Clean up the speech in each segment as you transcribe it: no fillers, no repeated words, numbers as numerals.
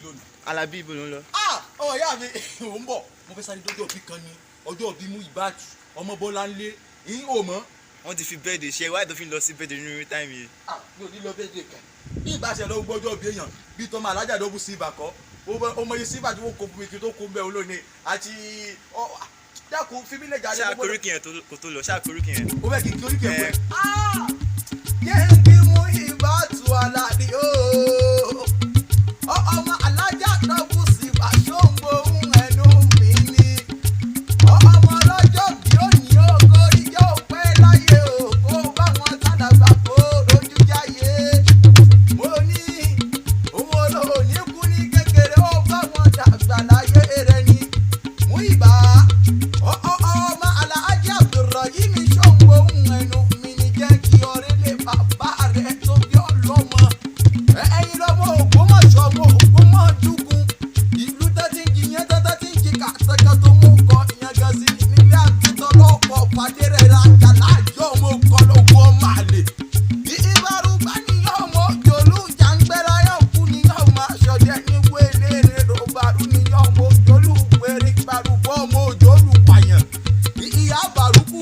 lónìí. Alábí ibo ló ń lọ. Ọmọ ìyá mi ò ń bọ̀ mo fẹ́ sáré dọ́jọ́ òbí kan ni ọjọ́ òbí mú ìbáàtù ọmọ bọ́lá ńlé ìyín ò mọ́. Wọ́n ti fi bẹ́ẹ̀dì ṣe wáyé tó fi ń lọ sí bẹ́ẹ̀dì nínú táìmù yìí. Mi ò ní lọ bẹ́ẹ̀dì kẹ́ bí ìbáṣẹ lọ gbọ́jọ́ òbí èèyàn bí tọ́mọ alájà ló bú sí ibà kọ́ ọmọ yìí sí ibà tí wọ́n kó fún mi kí tó kó bẹ́ẹ̀ olóni àti dákun fi mí lè jáde. ṣáà koríkì yẹn kò tó lọ ṣáà koríkì yẹn. ó bẹ́ẹ̀ kí n koríkì yẹn pẹ́. yẹ́n kí mú ìbáàtù aládìí ooo ọmọ alájà náà bú sí ibà ṣóńgbó ohun ẹnu mi ni ọmọ ọlọ́jọ́ bí ó ní ògo ìjọ pẹ́ láyé o kó bá wọn sádàgbà kó lójú jáyé mo ní òun olóòní kú ní kékeré ó bá wọn dàgbà láyé rẹ ni mú ìbá ọmọ alájà Abdulrahim ṣóńgbó ohun ẹnu mi ni jẹ́ kí ọrẹ́ lè bàbá rẹ tó bí ọlọ́mọ ẹ̀yin lọ́mọ Ògbómọ̀ṣọ́ ọmọ Ògbómọ̀dúgún ìlú tẹ́tí ń jiyàn tẹ́tí ń jìkà tẹ́kẹ́ tó mú kọ ìyẹn gan sí nílé àtúntò lọ́pọ̀ pàdé rẹ̀ rajà láàjọ ọmọ kọlọ́gbọ́ ọmọ àlè ìbárúbá níyàn ọmọ jòlú jàǹgbẹ́rẹ́ ayọ̀kú níyàn ọmọ aṣọ́dẹ níwé léèrè rògbàrú níyàn ọmọ jòlú péré ìbárúbá ọmọ jòlú pààyàn ìyá bàrúkú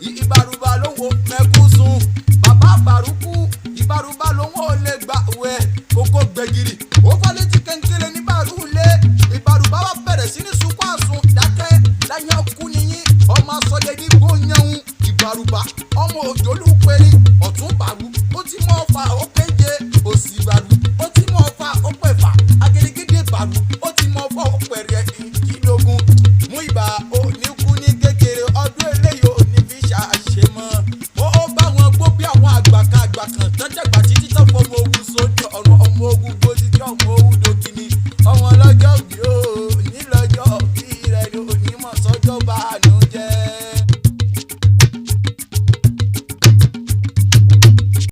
ìbárúbá lówó mẹ́kúsùn bàbá bàrúkú ìbárúbá lówó lè gbà wẹ̀ kókó gbẹ̀gìrì ó kọ́lé tí kéńkéré ní bàrúlé ìbárúbá wa bẹ̀rẹ̀ sí ní sunkún àsun dákẹ́ lẹ́yìn ọkú nìyí ọmọ asọ́dẹ ní gbóyànwó ìbárúbá ọmọ òjòlú péré ọ̀tún bàrú ó ti mọ́ ọ̀fà ó kéje òsì bàrú ó ti mọ́ ọ̀fà ó pẹ̀fà agẹrẹgẹdẹ bàrú ó ti mọ́ ọ̀fà ó pẹ̀rẹ̀ ìkìlógún mú ìbá òní kú ní kékeré ọdún eléyìí òní fi ṣàṣe mọ́ ó bá wọn gbó bí àwọn àgbà kan tẹ́tẹ̀gbà títí tó fọmọ ogun sójú ọ̀nà ọmọ ogun gbòdì tí ọmọ ogun dòkìní ọmọ ọlọ́jọ́ bí ó nílọ́jọ́ bí rẹ̀ ní onímọ̀ sọ́jọ́ bá